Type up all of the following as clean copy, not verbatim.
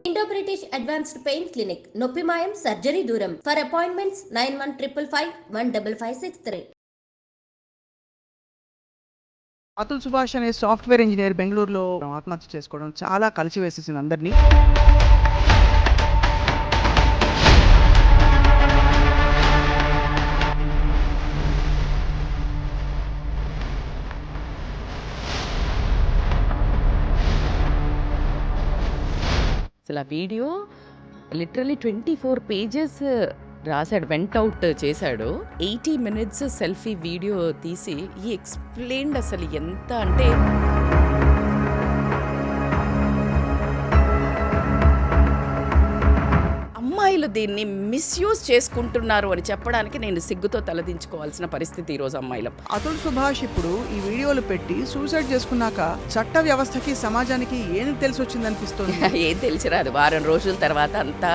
Indo-British Advanced Pain Clinic, నొప్పి మాయం surgery దూరం. For appointments 9155515563. అతుల్ సుభాష్ అనే సాఫ్ట్వేర్ ఇంజనీర్ బెంగళూరులో ఆత్మహత్య చేసుకోవడం చాలా కలిసివేసేసింది అందరినీ. అసలు ఆ వీడియో లిటరలీ 24 పేజెస్ రాశాడు, వెంట్ అవుట్ చేశాడు. 80 minutes సెల్ఫీ వీడియో తీసి ఈ ఎక్స్ప్లెయిన్డ్ అసలు ఎంత అంటే అమ్మాయిలు దీన్ని మిస్యూజ్ చేసుకుంటున్నారు అని చెప్పడానికి నేను సిగ్గుతో తలదించుకోవాల్సిన పరిస్థితి ఈరోజు అమ్మాయిలు. అతుల్ సుభాష్ ఇప్పుడు ఈ వీడియోలు పెట్టి సూసైడ్ చేసుకున్నాక చట్ట వ్యవస్థకి సమాజానికి ఏం తెలిసి వచ్చింది అనిపిస్తుంది. ఏం తెలిసిరాదు, వారం రోజుల తర్వాత అంతా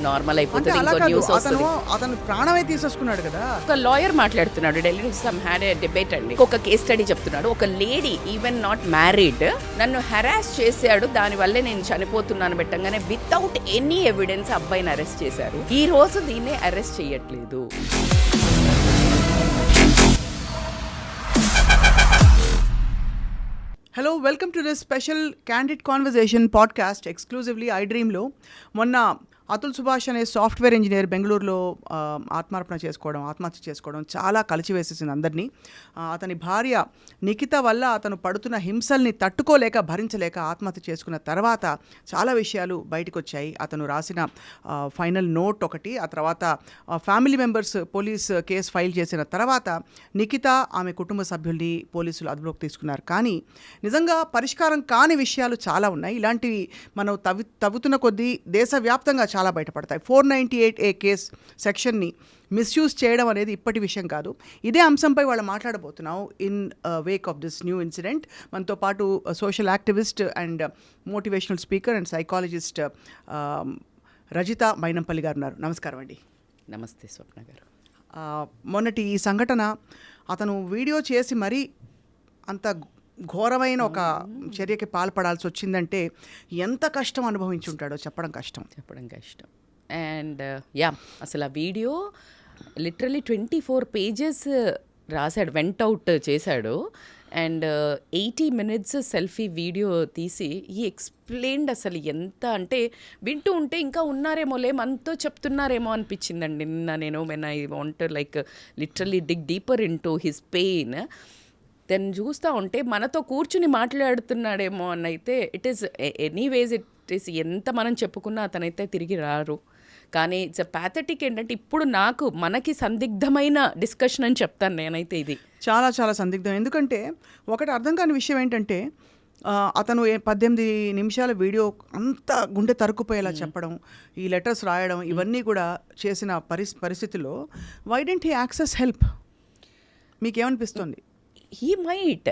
నార్మల్ అయిపోతుంది. ఇంకో న్యూస్ వస్తుంది. అతను ప్రాణమే తీసేసుకున్నాడు కదా. ఒక లాయర్ మాట్లాడుతున్నాడు, Delhi some had a debate అండి. ఒక కేస్ స్టడీ చెప్తున్నాడు. ఒక లేడీ ఈవెన్ నాట్ మ్యారీడ్ నన్ను హెరాస్ చేశాడు, దానివల్లే నేను చనిపోతున్నాను పెట్టంగానే వితౌట్ ఎనీ ఎవిడెన్స్ అబ్బాయిని అరెస్ట్ చేశారు. ఈ రోజు దీన్ని అరెస్ట్ చేయట్లేదు. Hello, welcome to this special candid conversation podcast exclusively I డ్రీమ్లో. మొన్న అతుల్ సుభాష్ అనే సాఫ్ట్వేర్ ఇంజనీర్ బెంగళూరులో ఆత్మహత్య చేసుకోవడం చాలా కలిసివేసేసింది అందరినీ. అతని భార్య నిఖిత వల్ల అతను పడుతున్న హింసల్ని తట్టుకోలేక భరించలేక ఆత్మహత్య చేసుకున్న తర్వాత చాలా విషయాలు బయటకు వచ్చాయి. అతను రాసిన ఫైనల్ నోట్ ఒకటి, ఆ తర్వాత family members police case file చేసిన తర్వాత నిఖిత ఆమె కుటుంబ సభ్యుల్ని పోలీసులు అదుపులోకి తీసుకున్నారు. కానీ నిజంగా పరిష్కారం కాని విషయాలు చాలా ఉన్నాయి. ఇలాంటివి మనం తవ్వుతున్న కొద్దీ దేశవ్యాప్తంగా చాలా బయటపడతాయి. 498A కేస్ సెక్షన్ని మిస్యూజ్ చేయడం అనేది ఇప్పటి విషయం కాదు. ఇదే అంశంపై వాళ్ళు మాట్లాడబోతున్నాం in Wake of this new incident. మనతో పాటు social activist and motivational speaker and psychologist Rajitha Mynampally గారు ఉన్నారు. నమస్కారం అండి. నమస్తే స్వప్న గారు. మొన్నటి ఈ సంఘటన అతను వీడియో చేసి మరీ అంత ఘోరమైన ఒక చర్యకి పాల్పడాల్సి వచ్చిందంటే ఎంత కష్టం అనుభవించి ఉంటాడో చెప్పడం కష్టం. అండ్ అసలు ఆ వీడియో లిటరలీ 24 పేజెస్ రాశాడు, వెంట్ అవుట్ చేశాడు. అండ్ 80 minutes సెల్ఫీ వీడియో తీసి ఈ ఎక్స్ప్లెయిన్డ్ అసలు ఎంత అంటే వింటూ ఉంటే ఇంకా ఉన్నారేమోలే మనతో చెప్తున్నారేమో అనిపించిందండి నిన్న నేను when I want like literally dig deeper into his pain. Then చూస్తూ ఉంటే మనతో కూర్చుని మాట్లాడుతున్నాడేమో అని అయితే it is anyways it is ఎంత మనం చెప్పుకున్నా అతనైతే తిరిగి రారు. కానీ ఇట్స్ ప్యాథటిక్. ఏంటంటే ఇప్పుడు మనకి సందిగ్ధమైన డిస్కషన్ అని చెప్తాను నేనైతే. ఇది చాలా చాలా సందిగ్ధం. ఎందుకంటే ఒకటి అర్థం కాని విషయం ఏంటంటే అతను 18 నిమిషాల వీడియో అంత గుండె తరుక్కుపోయేలా చెప్పడం, ఈ లెటర్స్ రాయడం, ఇవన్నీ కూడా చేసిన పరిస్థితిలో why don't he access help? మీకేమనిపిస్తుంది? హీ మైట్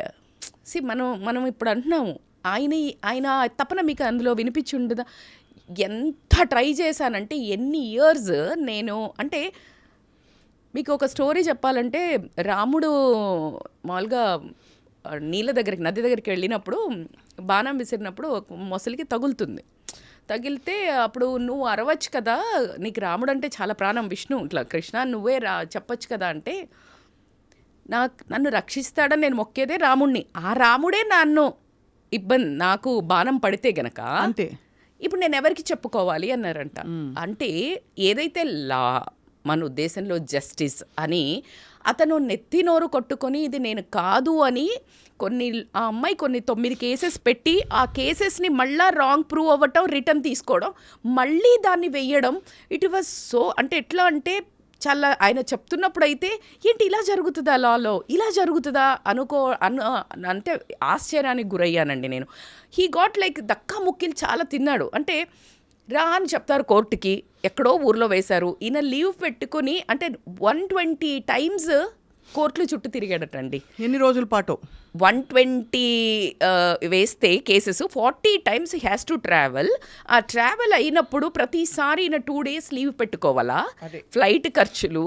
మనం ఇప్పుడు అంటున్నాము ఆయన తపన మీకు అందులో వినిపించి ఉండదా? ఎంత ట్రై చేశానంటే ఎన్ని ఇయర్స్ నేను అంటే మీకు ఒక స్టోరీ చెప్పాలంటే, రాముడు మామూలుగా నది దగ్గరికి వెళ్ళినప్పుడు బాణం విసిరినప్పుడు మొసలికి తగిలితే అప్పుడు నువ్వు అరవచ్చు కదా, నీకు రాముడు అంటే చాలా ప్రాణం, విష్ణు ఇట్లా కృష్ణ నువ్వే చెప్పచ్చు కదా అంటే, నన్ను రక్షిస్తాడని నేను మొక్కేదే రాముడిని, ఆ రాముడే నాకు బాణం పడితే గనక అంతే, ఇప్పుడు నేను ఎవరికి చెప్పుకోవాలి అన్నారంట. అంటే ఏదైతే మన ఉద్దేశంలో జస్టిస్ అని అతను నెత్తి నోరు కొట్టుకొని ఇది నేను కాదు అని ఆ అమ్మాయి 9 కేసెస్ పెట్టి ఆ కేసెస్ని మళ్ళీ రాంగ్ ప్రూవ్ అవ్వటం, రిటర్న్ తీసుకోవడం, మళ్ళీ దాన్ని వెయ్యడం, ఇట్ వాజ్ సో అంటే ఎట్లా అంటే చాలా ఆయన చెప్తున్నప్పుడు అయితే ఏంటి ఇలా జరుగుతుందా, లాలో ఇలా జరుగుతుందా అంటే ఆశ్చర్యానికి గురయ్యానండి నేను. హీ గాట్ లైక్ దక్కా ముక్కిలు చాలా తిన్నాడు. అంటే రా అని చెప్తారు కోర్టుకి, ఎక్కడో ఊర్లో వేశారు, ఈయన లీవ్ పెట్టుకుని అంటే 120 times కోర్టులు చుట్టూ తిరిగాడటండి. ఎన్ని రోజుల పాటు? 120 వేస్తే cases 40 times has to travel. ఆ ట్రావెల్ అయినప్పుడు ప్రతిసారి 2 days లీవ్ పెట్టుకోవాలా, ఫ్లైట్ ఖర్చులు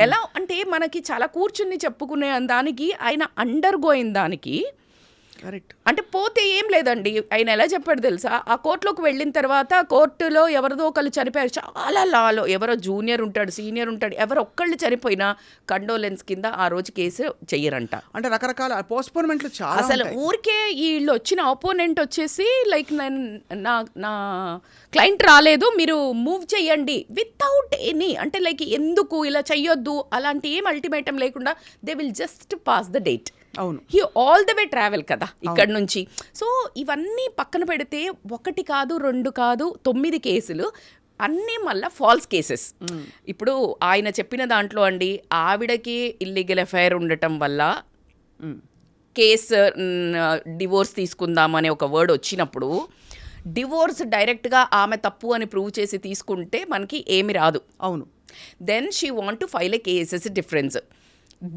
ఎలా అంటే మనకి చాలా కూర్చుని చెప్పుకునే దానికి ఆయన అండర్ గోయిన దానికి కరెక్ట్. అంటే పోతే ఏం లేదండి. ఆయన ఎలా చెప్పాడు తెలుసా, ఆ కోర్టులోకి వెళ్ళిన తర్వాత కోర్టులో ఎవరిదో ఒకళ్ళు చనిపోయారు, చాలా లాలో ఎవరో జూనియర్ ఉంటాడు, సీనియర్ ఉంటాడు, ఎవరో ఒక్కళ్ళు చనిపోయినా కండోలెన్స్ కింద ఆ రోజు కేసు చెయ్యరంట. అంటే రకరకాల పోస్ట్పోన్మెంట్లు చాలా అసలు ఊరికే వీళ్ళు వచ్చిన ఆపోనెంట్ వచ్చేసి లైక్ నా క్లయింట్ రాలేదు, మీరు మూవ్ చేయండి వితౌట్ ఎనీ, అంటే లైక్ ఎందుకు ఇలా చెయ్యొద్దు అలాంటి ఏం అల్టిమేటం లేకుండా they will just pass the date. అవును, he all the way travel కదా ఇక్కడ నుంచి. సో ఇవన్నీ పక్కన పెడితే 1 కాదు 2 కాదు 9 కేసులు అన్నీ మళ్ళీ ఫాల్స్ కేసెస్. ఇప్పుడు ఆయన చెప్పిన దాంట్లో అండి, ఆవిడకి ఇల్లీగల్ అఫైర్ ఉండటం వల్ల కేసు డివోర్స్ తీసుకుందామనే ఒక వర్డ్ వచ్చినప్పుడు డివోర్స్ డైరెక్ట్గా ఆమె తప్పు అని ప్రూవ్ చేసి తీసుకుంటే మనకి ఏమి రాదు. అవును. Then she want to file a cases difference.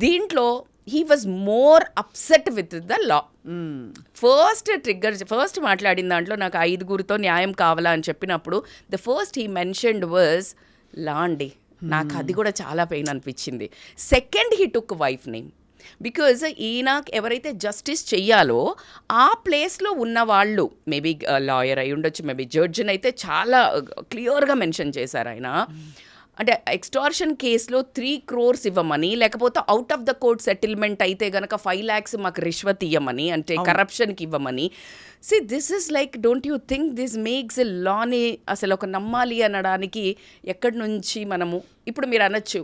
దీంట్లో he was more upset with the law. First మాట్లాడిన దాంట్లో నాకు 5గురితో న్యాయం కావాలా అని చెప్పినప్పుడు the first he mentioned was law అండి. నాకు అది కూడా చాలా పెయిన్ అనిపించింది. Second he took wife name, because ఈయన ఎవరైతే జస్టిస్ చెయ్యాలో ఆ ప్లేస్లో ఉన్న వాళ్ళు, మేబీ లాయర్ అయి ఉండొచ్చు, మేబీ జడ్జిని అయితే చాలా క్లియర్గా మెన్షన్ చేశారు ఆయన. అంటే ఎక్స్టార్షన్ కేసులో 3 crores ఇవ్వమని, లేకపోతే out of the court settlement అయితే కనుక 5 lakhs మాకు రిష్వత్ ఇవ్వమని, అంటే కరప్షన్కి ఇవ్వమని. See this is like, don't you think this makes a లాని అసలు ఒక నమ్మాలి అనడానికి ఎక్కడి నుంచి మనము ఇప్పుడు మీరు అనొచ్చు,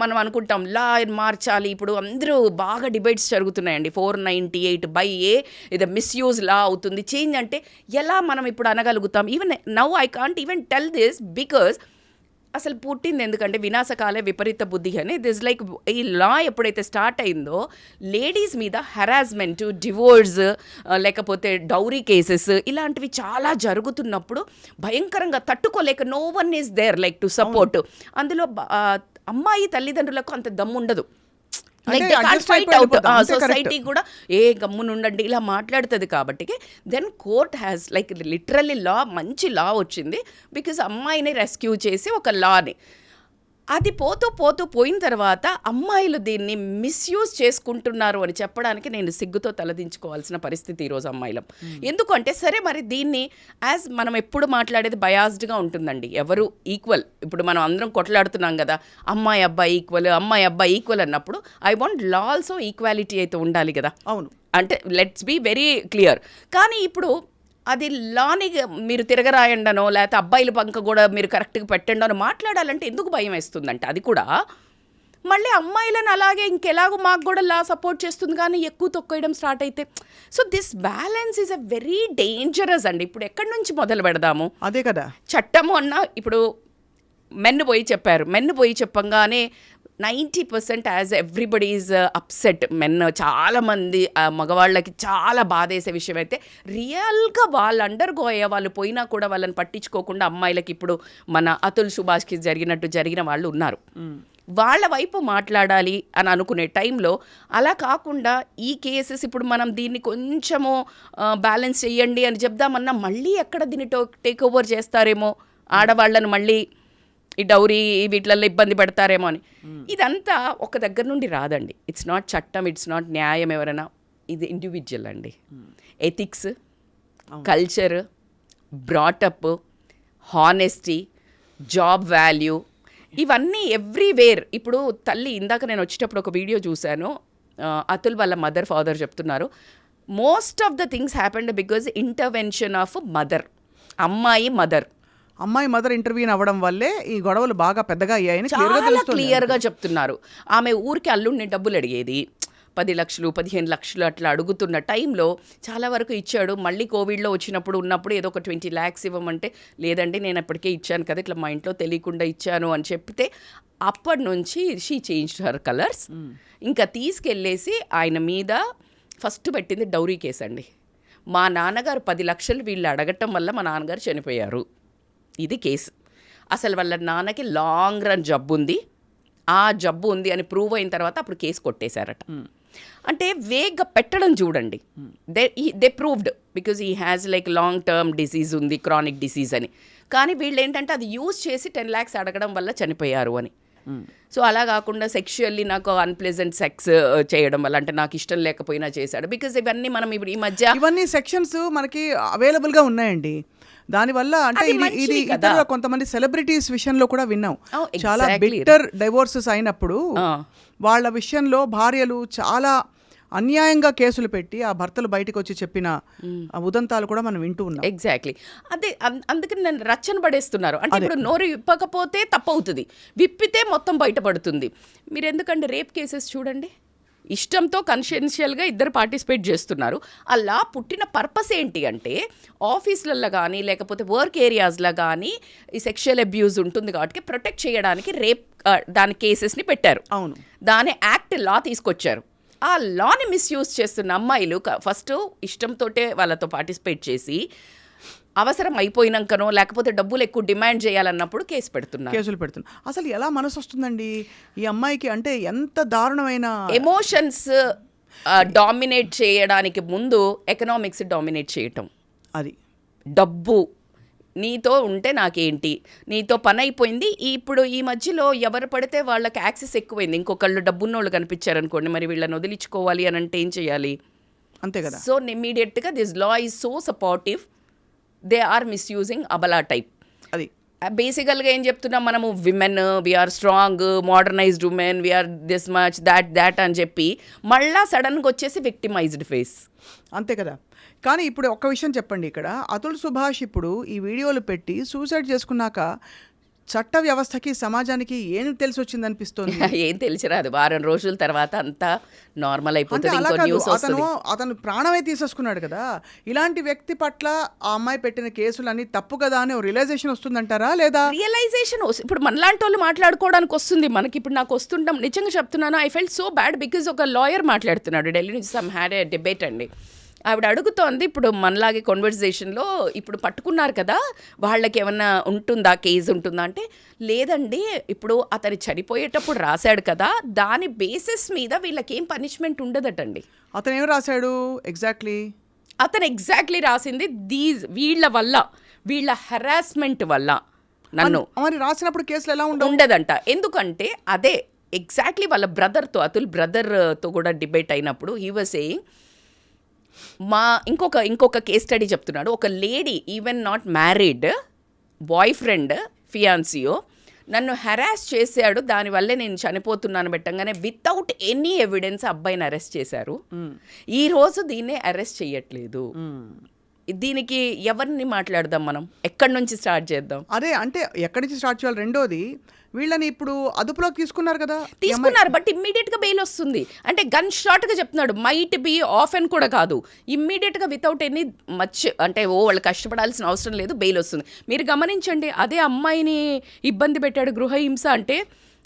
మనం అనుకుంటాం లా మార్చాలి, ఇప్పుడు అందరూ బాగా డిబేట్స్ జరుగుతున్నాయండి, 498/A ఇది మిస్యూజ్ లా అవుతుంది, చేంజ్ అంటే ఎలా మనం ఇప్పుడు అనగలుగుతాం? Even now I can't even tell this because అసలు పుట్టింది ఎందుకంటే వినాశకాలే విపరీత బుద్ధి అని. దిస్ లైక్ ఈ లా ఎప్పుడైతే స్టార్ట్ అయిందో లేడీస్ మీద హెరాస్మెంట్, డివోర్స్, లేకపోతే డౌరీ కేసెస్ ఇలాంటివి చాలా జరుగుతున్నప్పుడు భయంకరంగా తట్టుకోలేక no one is there like to support. అందులో అమ్మాయి తల్లిదండ్రులకు అంత దమ్ము ఉండదు. సొసైటీ కూడా ఏ గమ్మునుండండి ఇలా మాట్లాడుతుంది. కాబట్టి then court has like literally law, మంచి లా వచ్చింది బికాజ్ అమ్మాయిని రెస్క్యూ చేసి ఒక లాని. అది పోయిన తర్వాత అమ్మాయిలు దీన్ని మిస్యూజ్ చేసుకుంటున్నారు అని చెప్పడానికి నేను సిగ్గుతో తలదించుకోవాల్సిన పరిస్థితి ఈరోజు అమ్మాయిలం. ఎందుకంటే సరే మరి దీన్ని యాజ్ మనం ఎప్పుడు మాట్లాడేది బయాస్డ్గా ఉంటుందండి, ఎవరు ఈక్వల్. ఇప్పుడు మనం అందరం కొట్లాడుతున్నాం కదా, అమ్మాయి అబ్బాయి ఈక్వల్ అన్నప్పుడు I want law also equality అయితే ఉండాలి కదా. అవును, అంటే లెట్స్ బీ వెరీ క్లియర్. కానీ ఇప్పుడు అది లాని మీరు తిరగరాయండనో లేకపోతే అబ్బాయిల పంక కూడా మీరు కరెక్ట్గా పెట్టండి అని మాట్లాడాలంటే ఎందుకు భయం వేస్తుందంటే, అది కూడా మళ్ళీ అమ్మాయిలను అలాగే ఇంకెలాగో మాకు కూడా లా సపోర్ట్ చేస్తుంది కానీ ఎక్కువ తొక్కేయడం స్టార్ట్ అయితే. So this balance is a very dangerous అండి. ఇప్పుడు ఎక్కడి నుంచి మొదలు పెడదాము? అదే కదా చట్టము అన్న, ఇప్పుడు మెన్ను పోయి చెప్పంగానే 90% as everybody is upset. Men చాలామంది మగవాళ్ళకి చాలా బాధేసే విషయం అయితే రియల్గా వాళ్ళు అండర్గో అయ్యే వాళ్ళు పోయినా కూడా వాళ్ళని పట్టించుకోకుండా అమ్మాయిలకి ఇప్పుడు మన అతుల్ సుభాష్కి జరిగిన వాళ్ళు ఉన్నారు. వాళ్ళ వైపు మాట్లాడాలి అని అనుకునే టైంలో అలా కాకుండా ఈ కేసెస్ ఇప్పుడు మనం దీన్ని కొంచెము బ్యాలెన్స్ చేయండి అని చెప్దామన్నా మళ్ళీ ఎక్కడ దీన్ని టేక్ ఓవర్ చేస్తారేమో, ఆడవాళ్ళను మళ్ళీ ఈ డౌరీ వీటిల్లో ఇబ్బంది పెడతారేమో అని. ఇదంతా ఒక దగ్గర నుండి రాదండి. ఇట్స్ నాట్ చట్టం, ఇట్స్ నాట్ న్యాయం ఎవరైనా, ఇది ఇండివిజువల్ అండి. Ethics, culture, brought up, honesty, job value, ఇవన్నీ ఎవ్రీవేర్. ఇప్పుడు తల్లి, ఇందాక నేను వచ్చేటప్పుడు ఒక వీడియో చూశాను, అతుల్ వాళ్ళ ఫాదర్ చెప్తున్నారు, most of the things happened because intervention of అమ్మాయి మదర్ ఇంటర్వ్యూన్ అవ్వడం వల్లే ఈ గొడవలు బాగా పెద్దగా అయ్యాయని చాలా క్లియర్గా చెప్తున్నారు. ఆమె ఊరికి అల్లుడిని డబ్బులు అడిగేది, 10 లక్షలు 15 లక్షలు అట్లా అడుగుతున్న టైంలో చాలా వరకు ఇచ్చాడు. మళ్ళీ కోవిడ్లో ఉన్నప్పుడు ఏదో ఒక 20 lakhs ఇవ్వమంటే లేదండి నేను అప్పటికే ఇచ్చాను కదా, ఇట్లా మా ఇంట్లో తెలియకుండా ఇచ్చాను అని చెప్తే అప్పటి నుంచి షీ చేంజ్డ్ హర్ కలర్స్. ఇంకా తీసుకెళ్ళేసి ఆయన మీద ఫస్ట్ పెట్టింది డౌరీ కేసు అండి. మా నాన్నగారు 10 లక్షలు వీళ్ళు అడగటం వల్ల మా నాన్నగారు చనిపోయారు, ఇది కేసు. అసలు వాళ్ళ నాన్నకి లాంగ్ రన్ జబ్బు ఉంది, ఆ జబ్బు ఉంది అని ప్రూవ్ అయిన తర్వాత అప్పుడు కేసు కొట్టేశారట. అంటే వేగ్గా పెట్టడం చూడండి. They proved because he has like long term disease ఉంది, క్రానిక్ డిసీజ్ అని. కానీ వీళ్ళు ఏంటంటే అది యూజ్ చేసి 10 lakhs అడగడం వల్ల చనిపోయారు అని. సో అలా కాకుండా సెక్షువల్లీ నాకు అన్ప్లెజెంట్ సెక్స్ చేయడం వల్ల, అంటే నాకు ఇష్టం లేకపోయినా చేశాడు. బికాజ్ ఇవన్నీ మనం ఇప్పుడు ఈ మధ్య ఇవన్నీ సెక్షన్స్ మనకి అవైలబుల్ గా ఉన్నాయండి. దానివల్ల అంటే ఇది ఇతరుల కొంతమంది సెలబ్రిటీస్ విషయంలో కూడా విన్నాం. చాలా బిట్టర్ డైవోర్సెస్ అయినప్పుడు వాళ్ళ విషయంలో భార్యలు చాలా అన్యాయంగా కేసులు పెట్టి ఆ భర్తలు బయటకు వచ్చి చెప్పిన ఉదంతాలు కూడా మనం వింటూ ఉన్నాం. ఎగ్జాక్ట్లీ అదే. అందుకని నన్ను రచ్చన పడేస్తున్నారు. అంటే ఇప్పుడు నోరు విప్పకపోతే తప్పవుతుంది, విప్పితే మొత్తం బయటపడుతుంది. మీరు ఎందుకంటే రేప్ కేసెస్ చూడండి, ఇష్టంతో కన్షియన్షియల్గా ఇద్దరు పార్టిసిపేట్ చేస్తున్నారు. అలా పుట్టిన పర్పస్ ఏంటి అంటే ఆఫీసులలో కానీ లేకపోతే వర్క్ ఏరియాస్లో కానీ ఈ సెక్షువల్ అబ్యూజ్ ఉంటుంది కాబట్టి ప్రొటెక్ట్ చేయడానికి రేప్ దాని కేసెస్ని పెట్టారు. అవును, దాని యాక్ట్ లా తీసుకొచ్చారు. ఆ లాని మిస్యూజ్ చేస్తున్న అమ్మాయిలు ఫస్ట్ ఇష్టంతోటే వాళ్ళతో పార్టిసిపేట్ చేసి అవసరం అయిపోయినాకనో లేకపోతే డబ్బులు ఎక్కువ డిమాండ్ చేయాలన్నప్పుడు కేసులు పెడుతున్నారు. అసలు ఎలా మనసు వస్తుందండి ఈ అమ్మాయికి? అంటే ఎంత దారుణమైన ఎమోషన్స్ డామినేట్ చేయడానికి ముందు ఎకనామిక్స్ డామినేట్ చేయటం. అది డబ్బు నీతో ఉంటే నాకేంటి, నీతో పని అయిపోయింది. ఇప్పుడు ఈ మధ్యలో ఎవరు పడితే వాళ్ళకి యాక్సెస్ ఎక్కువైంది. ఇంకొకళ్ళు డబ్బున్నోళ్ళు కనిపించారనుకోండి, మరి వీళ్ళని వదిలించుకోవాలి అని అంటే ఏం చేయాలి? అంతే కదా. సో ఇమ్మీడియట్గా this law is so supportive, they are misusing అబలా టైప్. అది బేసికల్గా ఏం చెప్తున్నాం మనము, women we are strong, modernized women, we are this much that అని చెప్పి మళ్ళా సడన్గా వచ్చేసి విక్టిమైజ్డ్ ఫేస్. అంతే కదా. కానీ ఇప్పుడు ఒక్క విషయం చెప్పండి, ఇక్కడ అతుల్ సుభాష్ ఇప్పుడు ఈ వీడియోలు పెట్టి సూసైడ్ చేసుకున్నాక చట్ట వ్యవస్థకి సమాజానికి ఏం తెలిసి వచ్చింది అనిపిస్తుంది? ఏం తెలిసిరాదు. వారం రోజుల తర్వాత అంతా నార్మల్ అయిపోతుంది. అతను ప్రాణమే తీసేసుకున్నాడు కదా. ఇలాంటి వ్యక్తి పట్ల ఆ అమ్మాయి పెట్టిన కేసులన్నీ తప్పు కదా అని రియలైజేషన్ వస్తుందంటారా? లేదా రియలైజేషన్ ఇప్పుడు మనలాంటి వాళ్ళు మాట్లాడుకోవడానికి వస్తుంది మనకి. ఇప్పుడు నాకు వస్తుంటాం, నిజంగా చెప్తున్నాను, I felt so bad because ఒక లాయర్ మాట్లాడుతున్నాడు ఢిల్లీ నుంచి, సమ్ హ్యాడ్ ఏ డిబేట్ అండి. ఆవిడ అడుగుతోంది, ఇప్పుడు మనలాగే కాన్వర్సేషన్లో ఇప్పుడు పట్టుకున్నారు కదా, వాళ్ళకి ఏమన్నా ఉంటుందా, కేసు ఉంటుందా అంటే, లేదండి ఇప్పుడు అతను చనిపోయేటప్పుడు రాశాడు కదా, దాని బేసిస్ మీద వీళ్ళకేం పనిష్మెంట్ ఉండదటండి. అతను ఏం రాశాడు ఎగ్జాక్ట్లీ? అతను ఎగ్జాక్ట్లీ రాసింది వీళ్ళ వల్ల, వీళ్ళ హెరాస్మెంట్ వల్ల నన్ను. మరి రాసినప్పుడు కేసులు ఎలా ఉండదంట. ఎందుకంటే అదే ఎగ్జాక్ట్లీ వాళ్ళ బ్రదర్తో, అతుల్ బ్రదర్తో కూడా డిబేట్ అయినప్పుడు హీ వాజ్ సేయింగ్, ఇంకొక కేస్ స్టడీ చెప్తున్నాడు. ఒక lady, even not married, boyfriend ఫియాన్సియో నన్ను హెరాస్ చేశాడు, దానివల్లే నేను చనిపోతున్నాను పెట్టంగానే వితౌట్ ఎనీ ఎవిడెన్స్ అబ్బాయిని అరెస్ట్ చేశారు. ఈరోజు దీన్నే అరెస్ట్ చేయట్లేదు. దీనికి ఎవరిని మాట్లాడదాం మనం? ఎక్కడి నుంచి స్టార్ట్ చేద్దాం? అదే అంటే ఎక్కడి నుంచి స్టార్ట్ చేయాలి? రెండోది, వీళ్ళని ఇప్పుడు అదుపులోకి తీసుకున్నారు కదా, తీసుకున్నారు, బట్ ఇమ్మీడియట్గా బెయిల్ వస్తుంది. అంటే గన్ షాట్గా చెప్తున్నాడు, మైట్ బి ఆఫ్ అని కూడా కాదు, ఇమ్మీడియట్గా వితౌట్ ఎనీ మచ్ అంటే వాళ్ళు కష్టపడాల్సిన అవసరం లేదు, బెయిల్ వస్తుంది. మీరు గమనించండి, అదే అమ్మాయిని ఇబ్బంది పెట్టాడు, గృహహింస అంటే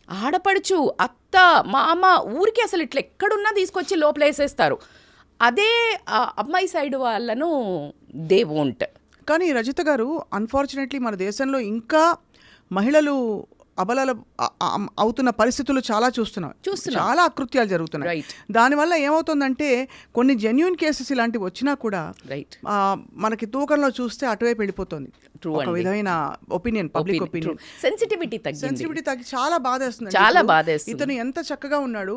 ఆడపడుచు, అత్త, మామ, ఊరికి అసలు ఇట్లా ఎక్కడున్నా తీసుకొచ్చి లోపల వేసేస్తారు. అదే అమ్మాయి సైడ్ వాళ్ళను దే వోంట్. కానీ రజిత గారు, అన్ఫార్చునేట్లీ మన దేశంలో ఇంకా మహిళలు అబలాలు అవుతున్న పరిస్థితులు చాలా చూస్తున్నాం. చాలా అకృత్యాలు జరుగుతున్నాయి. దానివల్ల ఏమవుతుందంటే కొన్ని జెన్యూన్ కేసెస్ ఇలాంటివి వచ్చినా కూడా మనకి తూకంలో చూస్తే అటువైపు వెళ్ళిపోతుంది. ఒక విధమైన ఒపీనియన్, పబ్లిక్ ఒపీనియన్, సెన్సిటివిటీ తగ్గి చాలా బాధేస్తుంది. చాలా బాధేస్తుంది. ఇతను ఎంత చక్కగా ఉన్నాడు,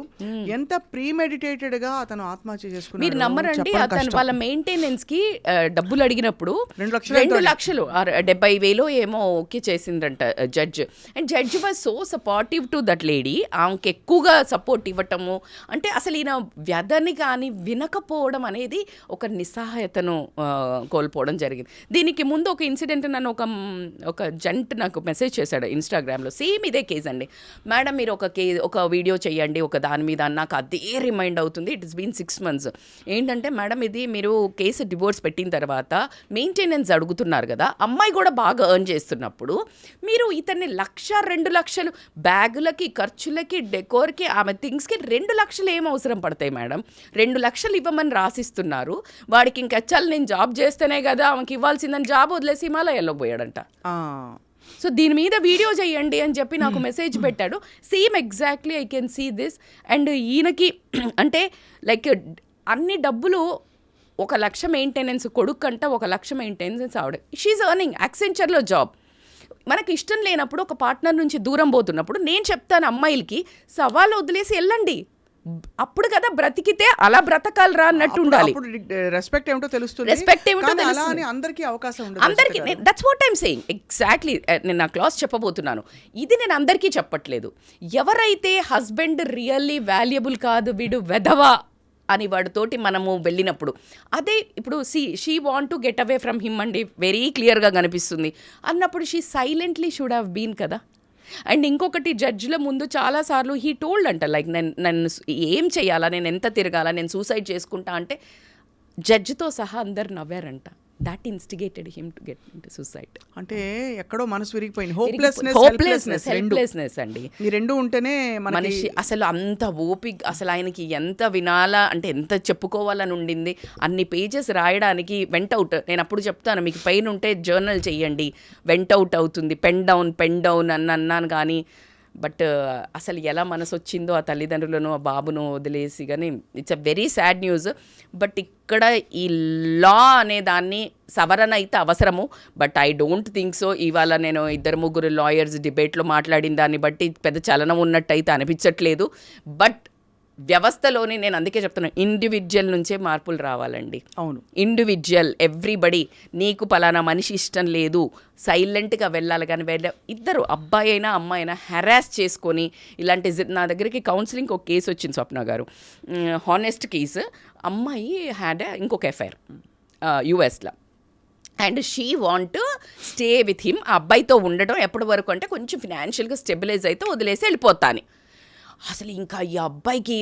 ఎంత ప్రీమెడిటేటెడ్ గా అతను ఆత్మహత్య చేసుకున్నాడు. మీరు నమ్మరండి, అతను వాళ్ళ మెయింటెనెన్స్ కి డబ్బులు అడిగినప్పుడు 2 లక్షలు 70,000 ఏమో ఓకే చేసిందంట judge. And judge was so supportive to that lady. ఆమెకి ఎక్కువగా సపోర్ట్ ఇవ్వటము, అంటే అసలు ఈయన వ్యధని కానీ వినకపోవడం అనేది ఒక నిస్సహాయతను కోల్పోవడం జరిగింది. దీనికి ముందు ఒక ఇన్సిడెంట్ నన్ను ఒక జంట్ నాకు మెసేజ్ చేశాడు ఇన్స్టాగ్రామ్లో, సేమ్ ఇదే కేసు అండి. మేడం మీరు ఒక వీడియో చేయండి ఒక దాని మీద, నాకు అదే రిమైండ్ అవుతుంది. It is been 6 months. ఏంటంటే మేడం ఇది మీరు కేసు డివోర్స్ పెట్టిన తర్వాత మెయింటెనెన్స్ అడుగుతున్నారు కదా, అమ్మాయి కూడా బాగా ఎర్న్ చేస్తున్నప్పుడు మీరు ఇతన్ని 1,00,000 2 లక్షలు బ్యాగులకి, ఖర్చులకి, డెకోర్కి, ఆమె థింగ్స్కి 2 లక్షలు ఏం అవసరం పడతాయి మేడం? 2 లక్షలు ఇవ్వమని రాసిస్తున్నారు. వాడికి ఇంకెచ్చాలి నేను జాబ్ చేస్తేనే కదా ఆమెకి ఇవ్వాల్సిందని జాబ్ వదిలేసి హిమాలయాల్లో పోయాడంట. సో దీని మీద వీడియో చేయండి అని చెప్పి నాకు మెసేజ్ పెట్టాడు. Same exactly I can see this. And ఈయనకి అంటే లైక్ అన్ని డబ్బులు 1 లక్ష మెయింటెనెన్స్ కొడుకు అంట, 1 లక్ష మెయింటెనెన్స్ ఆవిడ. షీఈ్ ఎర్నింగ్ యాక్సెంచర్లో జాబ్. మనకి ఇష్టం లేనప్పుడు ఒక పార్ట్నర్ నుంచి దూరం పోతున్నప్పుడు నేను చెప్తాను అమ్మాయిలకి సవాలు వదిలేసి వెళ్ళండి, అప్పుడు కదా బ్రతికితే అలా బ్రతకాలరా అన్నట్టు ఉండాలి. రెస్పెక్ట్ ఏమిటో తెలుస్తుంది, రెస్పెక్ట్ ఏమిటో కానీ తెలుస్తుంది. అలా అని అందరికీ అవకాశం ఉండదు. అందరికీ that's what I'm saying exactly. నేను నా క్లాస్ చెప్పబోతున్నాను, ఇది నేను అందరికీ చెప్పట్లేదు. ఎవరైతే హస్బెండ్ రియల్లీ వాల్యుబుల్ కాదు, వీడు వెధవా అని వాడితోటి మనము వెళ్ళినప్పుడు, అదే ఇప్పుడు she want to get away from him అండి, వెరీ క్లియర్గా కనిపిస్తుంది అన్నప్పుడు she silently should have been కదా. అండ్ ఇంకొకటి, జడ్జిల ముందు చాలాసార్లు హీ టోల్డ్ అంట, లైక్ నన్ను ఏం చేయాలా, నేను ఎంత తిరగాల, నేను సూసైడ్ చేసుకుంటా అంటే జడ్జితో సహా అందరు నవ్వారంట. That instigated him to get into suicide. అంటే ఎక్కడో మనసు విరిగిపోయింది, హోప్లెస్నెస్ అండి. ఈ రెండు ఉంటేనే మనిషి అసలు అంత ఓపిక, అసలు ఆయనకి ఎంత వినాలా అంటే ఎంత చెప్పుకోవాలని ఉండింది, అన్ని పేజెస్ రాయడానికి వెంట్ అవుట్. నేను అప్పుడు చెప్తాను, మీకు పెయిన్ ఉంటే జర్నల్ చెయ్యండి, వెంట్ అవుట్ అవుతుంది, పెన్ డౌన్ అన్నాను. కానీ బట్ అసలు ఎలా మనసు వచ్చిందో ఆ తల్లిదండ్రులను ఆ బాబును వదిలేసి. కానీ it's a very sad news. But ఇక్కడ ఈ లా అనే దాన్ని సవరణ అయితే అవసరము, but I don't think so. ఇవాళ నేను 2-3 లాయర్స్ డిబేట్లో మాట్లాడిన దాన్ని బట్టి పెద్ద చలనం ఉన్నట్టు అయితే అనిపించట్లేదు. బట్ వ్యవస్థలోని నేను అందుకే చెప్తున్నాను, ఇండివిజువల్ నుంచే మార్పులు రావాలండి. అవును, ఇండివిజువల్ ఎవ్రీబడి. నీకు పలానా మనిషి ఇష్టం లేదు, సైలెంట్గా వెళ్ళాలి. కానీ ఇద్దరు అబ్బాయి అయినా అమ్మాయి అయినా హెరాస్ చేసుకొని ఇలాంటి నా దగ్గరికి కౌన్సిలింగ్ ఒక కేసు వచ్చింది స్వప్న గారు, హానెస్ట్ కేసు. అమ్మాయి హ్యాడ్ ఇంకొక ఎఫ్ఐఆర్ యుఎస్లో, and she want stay with him. ఆ అబ్బాయితో ఉండటం ఎప్పటి వరకు అంటే కొంచెం ఫినాన్షియల్గా స్టెబిలైజ్ అయితే వదిలేసి వెళ్ళిపోతాను. అసలు ఇంకా ఈ అబ్బాయికి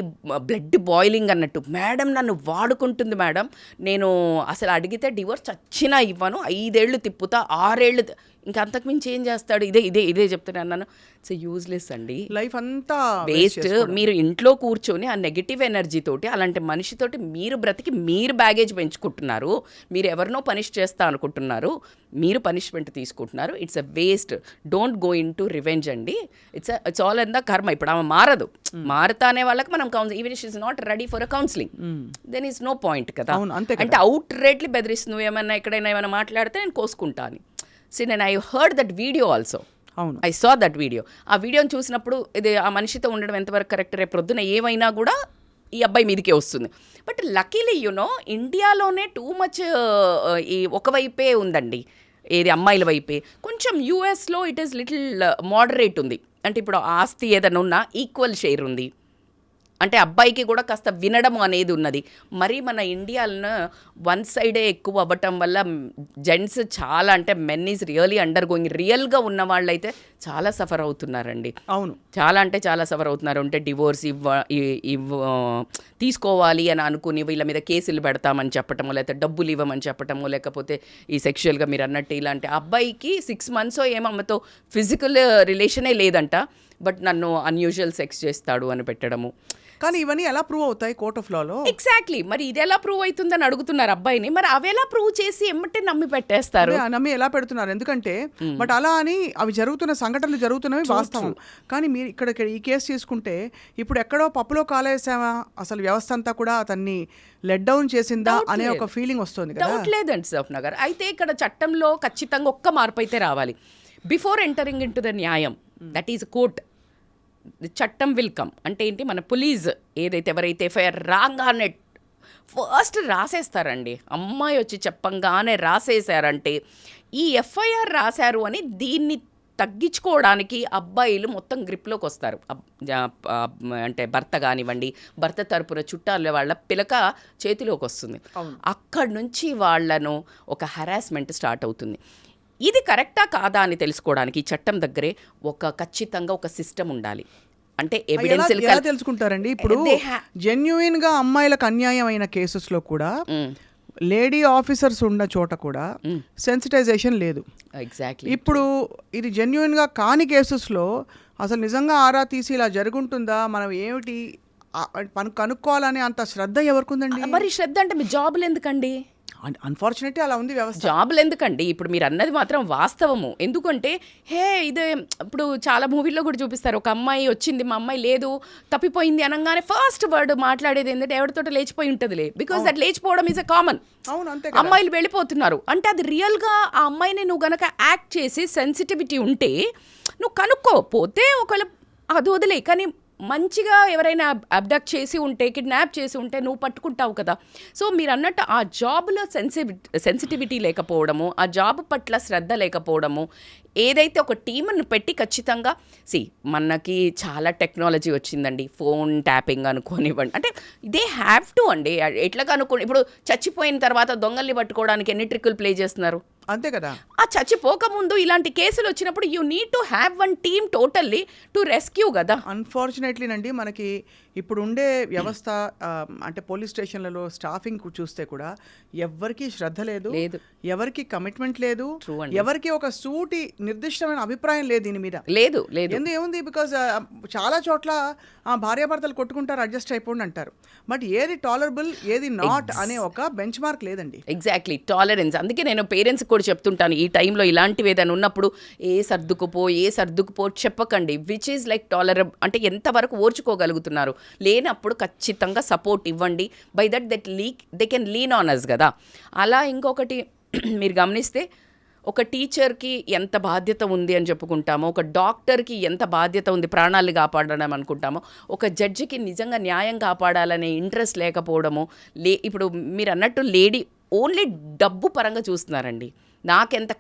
బ్లడ్ బాయిలింగ్ అన్నట్టు, మేడం నన్ను వాడుకుంటుంది మేడం, నేను అసలు అడిగితే డివోర్స్ చచ్చినా ఇవ్వను, 5 ఏళ్ళు తిప్పుతా, 6 ఏళ్ళు, ఇంకా అంతకుమించి ఏం చేస్తాడు, ఇదే చెప్తాను అన్నాను. ఇట్స్ యూజ్లెస్ అండి, లైఫ్ అంతా వేస్ట్. మీరు ఇంట్లో కూర్చొని ఆ నెగిటివ్ ఎనర్జీ తోటి అలాంటి మనిషితోటి మీరు బ్రతికి మీరు బ్యాగేజ్ పెంచుకుంటున్నారు, మీరు ఎవరినో పనిష్ చేస్తా అనుకుంటున్నారు, మీరు పనిష్మెంట్ తీసుకుంటున్నారు. It's a waste. Don't go into revenge అండి. It's all in the karma. ఇప్పుడు ఆమె మారదు, మారుతా అనే వాళ్ళకి మనం even it is not ready for a counselling, then is no point కదా. అంటే అవుట్ రేట్లీ బెదిరిస్తు, నువ్వు ఏమన్నా ఎక్కడైనా ఏమైనా మాట్లాడితే నేను కోసుకుంటా అని. See, and I heard that video also. అవును, I saw that video. ఆ వీడియోని చూసినప్పుడు ఇది ఆ మనిషితో ఉండడం ఎంతవరకు కరెక్ట్, రేపు ప్రొద్దున ఏమైనా కూడా ఈ అబ్బాయి మీదకే వస్తుంది. బట్ లక్కీలీ ఇండియాలోనే టూ మచ్ ఈ ఒకవైపే ఉందండి, ఏది అమ్మాయిల వైపే. కొంచెం యూఎస్లో ఇట్ ఈస్ లిటిల్ మోడరేట్ ఉంది. అంటే ఇప్పుడు ఆస్తి ఏదైనా ఉన్నా ఈక్వల్ షేర్ ఉంది, అంటే అబ్బాయికి కూడా కాస్త వినడం అనేది ఉన్నది. మరి మన ఇండియాలో వన్ సైడే ఎక్కువ అవ్వటం వల్ల జెంట్స్ చాలా, అంటే men is really under going, రియల్గా ఉన్న వాళ్ళైతే చాలా సఫర్ అవుతున్నారండి. అవును, చాలా అంటే చాలా సఫర్ అవుతున్నారు. అంటే డివోర్స్ తీసుకోవాలి అని అనుకుని వీళ్ళ మీద కేసులు పెడతామని చెప్పటము, లేకపోతే డబ్బులు ఇవ్వమని చెప్పటము, లేకపోతే ఈ సెక్షువల్గా మీరు అన్నట్టు ఇలాంటి. అబ్బాయికి 6 months ఏమమ్మతో ఫిజికల్ రిలేషనే లేదంట, బట్ నన్ను అన్యూజువల్ సెక్స్ చేస్తాడు అని పెట్టడము. కానీ ఇవన్నీ ఎలా ప్రూవ్ అవుతాయి కోర్ట్ ఆఫ్ లాలో? ఎగ్జాక్ట్లీ. మరి ఇది ఎలా ప్రూవ్ అవుతుందని అడుగుతున్నారు అబ్బాయిని. మరి అవి ఎలా ప్రూవ్ చేసి ఎమ్మటే నమ్మి పెట్టేస్తారు? నమ్మి ఎలా పెడుతున్నారు? ఎందుకంటే బట్ అలా అని అవి జరుగుతున్న సంఘటనలు జరుగుతున్నవి వాస్తవం. కానీ మీరు ఇక్కడ ఈ కేసు తీసుకుంటే ఇప్పుడు ఎక్కడో పప్పులో కాలేసామా, అసలు వ్యవస్థ అంతా కూడా అతన్ని లెట్ డౌన్ చేసిందా అనే ఒక ఫీలింగ్ వస్తుంది కదా. డౌట్ లేదండి స్వప్న గారు. అయితే ఇక్కడ చట్టంలో ఖచ్చితంగా ఒక్క మార్పు అయితే రావాలి. Before entering in to the న్యాయం, దట్ ఈస్ కోర్ట్, చట్టం విల్ కమ్. అంటే ఏంటి, మన పోలీస్ ఏదైతే ఎవరైతే ఎఫ్ఐఆర్ రాగానే ఫస్ట్ రాసేస్తారండి, అమ్మాయి వచ్చి చెప్పంగానే రాసేసారంటే ఈ ఎఫ్ఐఆర్ రాశారు అని దీన్ని తగ్గించుకోవడానికి అబ్బాయిలు మొత్తం గ్రిప్లోకి వస్తారు. అంటే భర్త కానివ్వండి, భర్త తరపున చుట్టాల వాళ్ళ పిలక చేతిలోకి వస్తుంది. అక్కడి నుంచి వాళ్ళను ఒక హెరాస్మెంట్ స్టార్ట్ అవుతుంది. ఇది కరెక్టా కాదా అని తెలుసుకోవడానికి ఈ చట్టం దగ్గరే ఖచ్చితంగా ఒక సిస్టమ్ ఉండాలి. అంటే ఎవిడెన్స్ తెలుసుకుంటారండి. ఇప్పుడు జెన్యూన్ గా అమ్మాయిలకు అన్యాయం అయిన కేసెస్లో కూడా లేడీ ఆఫీసర్స్ ఉన్న చోట కూడా సెన్సిటైజేషన్ లేదు. ఎగ్జాక్ట్లీ. ఇప్పుడు ఇది జెన్యూన్ గా కాని కేసెస్లో అసలు నిజంగా ఆరా తీసి ఇలా జరుగుంటుందా, మనం ఏమిటి కనుక్కోవాలనే అంత శ్రద్ధ ఎవరికి ఉందండి? మరి శ్రద్ధ అంటే మీ జాబులు ఎందుకండి? అన్ఫార్చునేట్లీ అలా ఉంది వ్యవస్థ. జాబులు ఎందుకండి, ఇప్పుడు మీరు అన్నది మాత్రం వాస్తవము. ఎందుకంటే ఇదే ఇప్పుడు చాలా మూవీల్లో కూడా చూపిస్తారు, ఒక అమ్మాయి వచ్చింది, మా అమ్మాయి లేదు తప్పిపోయింది అనగానే ఫస్ట్ వర్డ్ మాట్లాడేది ఏంటంటే ఎవరితో లేచిపోయి ఉంటుందిలే, బికాస్ దట్ లేచిపోవడం ఈజ్ అ కామన్. అవును, అంతే. అమ్మాయిలు వెళ్ళిపోతున్నారు అంటే అది రియల్గా ఆ అమ్మాయిని నువ్వు గనక యాక్ట్ చేసి సెన్సిటివిటీ ఉంటే నువ్వు కనుక్కోపోతే ఒకవేళ అది వదిలే, కానీ మంచిగా ఎవరైనా అబ్డక్ట్ చేసి ఉంటే, కిడ్నాప్ చేసి ఉంటే నువ్వు పట్టుకుంటావు కదా. సో మీరు అన్నట్టు ఆ జాబ్లో సెన్సిటివిటీ లేకపోవడము, ఆ జాబ్ పట్ల శ్రద్ధ లేకపోవడము, ఏదైతే ఒక టీమ్ను పెట్టి ఖచ్చితంగా మనకి చాలా టెక్నాలజీ వచ్చిందండి, ఫోన్ ట్యాపింగ్ అనుకోనివ్వండి, అంటే దే హ్యావ్ టు అండి. ఎట్లా కనుక్కోండి, ఇప్పుడు చచ్చిపోయిన తర్వాత దొంగల్ని పట్టుకోవడానికి ఎన్ని ట్రిక్కులు ప్లే చేస్తున్నారు, అంతే కదా. ఆ చచ్చిపోకముందు ఇలాంటి కేసులు వచ్చినప్పుడు you need to have one team totally to rescue కదా. అన్ఫార్చునేట్లీనండి మనకి ఇప్పుడు ఉండే వ్యవస్థ అంటే పోలీస్ స్టేషన్లలో స్టాఫింగ్ చూస్తే కూడా ఎవరికి శ్రద్ధ లేదు, ఎవరికి కమిట్మెంట్ లేదు, ఎవరికి ఒక సూటి నిర్దిష్టమైన అభిప్రాయం లేదు దీని మీద. లేదు ఏముంది, బికాజ్ చాలా చోట్ల భార్యాభర్తలు కొట్టుకుంటారు, అడ్జస్ట్ అయిపోండి అంటారు, బట్ ఏది టాలరబుల్ ఏది నాట్ అనే ఒక బెంచ్ మార్క్ లేదండి. Exactly, tolerance. అందుకే నేను పేరెంట్స్ కూడా చెప్తుంటాను, ఈ టైంలో ఇలాంటివి ఏదైనా ఉన్నప్పుడు ఏ సర్దుకుపో చెప్పకండి, విచ్ ఈజ్ లైక్ టాలరబుల్, అంటే ఎంతవరకు ఓర్చుకోగలుగుతున్నారు, లేనప్పుడు ఖచ్చితంగా సపోర్ట్ ఇవ్వండి. By that they can lean on us కదా. అలా ఇంకొకటి మీరు గమనిస్తే ఒక టీచర్కి ఎంత బాధ్యత ఉంది అని చెప్పుకుంటామో, ఒక డాక్టర్కి ఎంత బాధ్యత ఉంది ప్రాణాలు కాపాడడం అనుకుంటామో, ఒక జడ్జికి నిజంగా న్యాయం కాపాడాలనే ఇంట్రెస్ట్ లేకపోవడము, ఇప్పుడు మీరు అన్నట్టు లేడీ ఓన్లీ డబ్బు పరంగా చూస్తున్నారండి. నాకెంత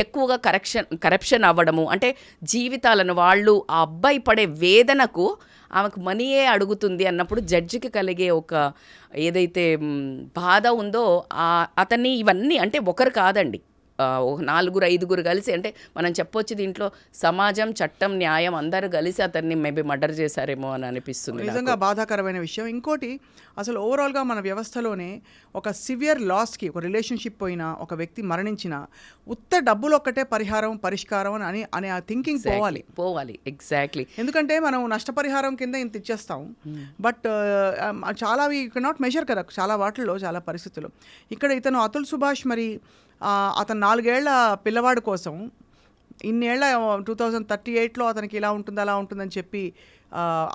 ఎక్కువగా కరప్షన్ అవ్వడము, అంటే జీవితాలను వాళ్ళు ఆ అబ్బాయి పడే వేదనకు ఆమెకు మనీయే అడుగుతుంది అన్నప్పుడు జడ్జికి కలిగే ఒక ఏదైతే బాధ ఉందో అతన్ని ఇవన్నీ అంటే ఒకరు కాదండి, 4-5 కలిసి, అంటే మనం చెప్పొచ్చు దీంట్లో సమాజం, చట్టం, న్యాయం అందరూ కలిసి అతన్ని మేబీ మర్డర్ చేశారేమో అని అనిపిస్తుంది. నిజంగా బాధాకరమైన విషయం. ఇంకోటి, అసలు ఓవరాల్గా మన వ్యవస్థలోనే ఒక సివియర్ లాస్కి, ఒక రిలేషన్షిప్ పోయినా, ఒక వ్యక్తి మరణించిన ఉత్త డబ్బులు ఒక్కటే పరిష్కారం అనే ఆ థింకింగ్ పోవాలి. ఎగ్జాక్ట్లీ. ఎందుకంటే మనం నష్టపరిహారం కింద ఇంత ఇచ్చేస్తాం, బట్ చాలా వీ కెనాట్ మెజర్ కదా చాలా వాటిల్లో, చాలా పరిస్థితులు. ఇక్కడ ఇతను అతుల్ సుభాష్ మరి అతను 4 ఏళ్ల పిల్లవాడి కోసం ఇన్నేళ్ల 2038లో అతనికి ఇలా ఉంటుంది అలా ఉంటుందని చెప్పి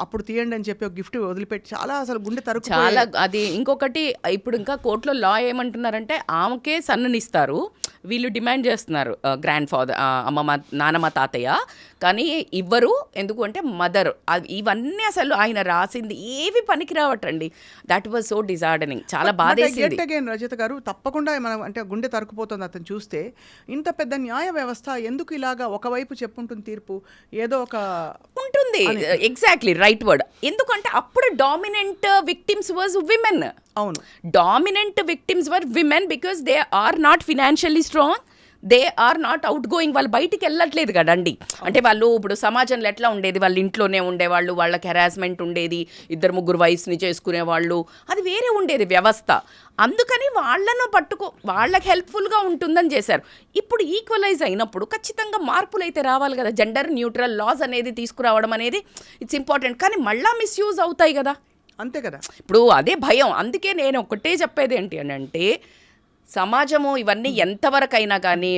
అప్పుడు తీయండి అని చెప్పి ఒక గిఫ్ట్ వదిలిపెట్టి చాలా అసలు గుండె తరుకు చాలా. అది ఇంకొకటి, ఇప్పుడు ఇంకా కోర్టులో లా ఏమంటున్నారంటే ఆమెకే సన్ననిస్తారు, వీళ్ళు డిమాండ్ చేస్తున్నారు గ్రాండ్ ఫాదర్, నానమ్మ తాతయ్య, కానీ ఇవ్వరు. ఎందుకు అంటే మదర్. ఇవన్నీ అసలు ఆయన రాసింది ఏవి పనికి రావటండి. దట్ వాజ్ సో డిజార్డనింగ్, చాలా బాధేసింది. రజిత గారు, తప్పకుండా మనం అంటే గుండె తరుకుపోతుంది అతను చూస్తే. ఇంత పెద్ద న్యాయ వ్యవస్థ ఎందుకు ఇలాగా ఒకవైపు చెప్పుంటుంది తీర్పు, ఏదో ఒక ఉంటుంది. Exactly right word. ఎందుకంటే అప్పుడు డామినెంట్ విక్టిమ్స్ వాజ్ విమెన్. అవును, dominant victims were women because they are not financially strong, they are not outgoing. వాళ్ళు బయటికి వెళ్ళట్లేదు కదండి. అంటే వాళ్ళు ఇప్పుడు సమాజంలో ఎట్లా ఉండేది, వాళ్ళు ఇంట్లోనే ఉండేవాళ్ళు, వాళ్ళకి హెరాస్మెంట్ ఉండేది, 2-3 వయసుని చేసుకునేవాళ్ళు, అది వేరే ఉండేది వ్యవస్థ. అందుకని వాళ్ళను వాళ్ళకి హెల్ప్ఫుల్గా ఉంటుందని చేశారు. ఇప్పుడు ఈక్వలైజ్ అయినప్పుడు ఖచ్చితంగా మార్పులు అయితే రావాలి కదా. జెండర్ న్యూట్రల్ లాస్ అనేది తీసుకురావడం అనేది ఇట్స్ ఇంపార్టెంట్, కానీ మళ్ళీ మిస్యూజ్ అవుతాయి కదా. అంతే కదా. ఇప్పుడు అదే భయం. అందుకే నేను ఒకటే చెప్పేది ఏంటి అని అంటే, సమాజము ఇవన్నీ ఎంతవరకైనా కానీ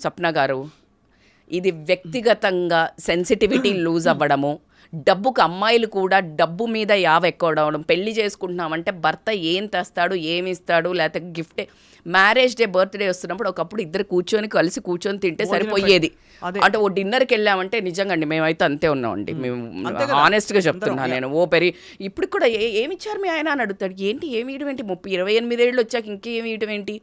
స్వప్న గారు, ఇది వ్యక్తిగతంగా సెన్సిటివిటీ లూజ్ అవ్వడము, డబ్బుకు అమ్మాయిలు కూడా డబ్బు మీద ఎక్కవడం, పెళ్లి చేసుకుంటున్నామంటే భర్త ఏం తెస్తాడు, ఏమి ఇస్తాడు, లేకపోతే గిఫ్టే. మ్యారేజ్ డే, బర్త్డే వస్తున్నప్పుడు ఒకప్పుడు ఇద్దరు కలిసి కూర్చొని తింటే సరిపోయేది. అంటే ఓ డిన్నర్కి వెళ్ళామంటే నిజంగా అండి మేమైతే అంతే ఉన్నామండి, మేము ఆనెస్ట్గా చెప్తున్నా నేను. ఇప్పుడు కూడా ఏమిచ్చారు మీ ఆయన అని అడుగుతాడు. ఏంటి ఏమి ఇయడం ఏంటి, 28 ఏళ్ళు వచ్చాక ఇంకేమి ఇయడం ఏంటి,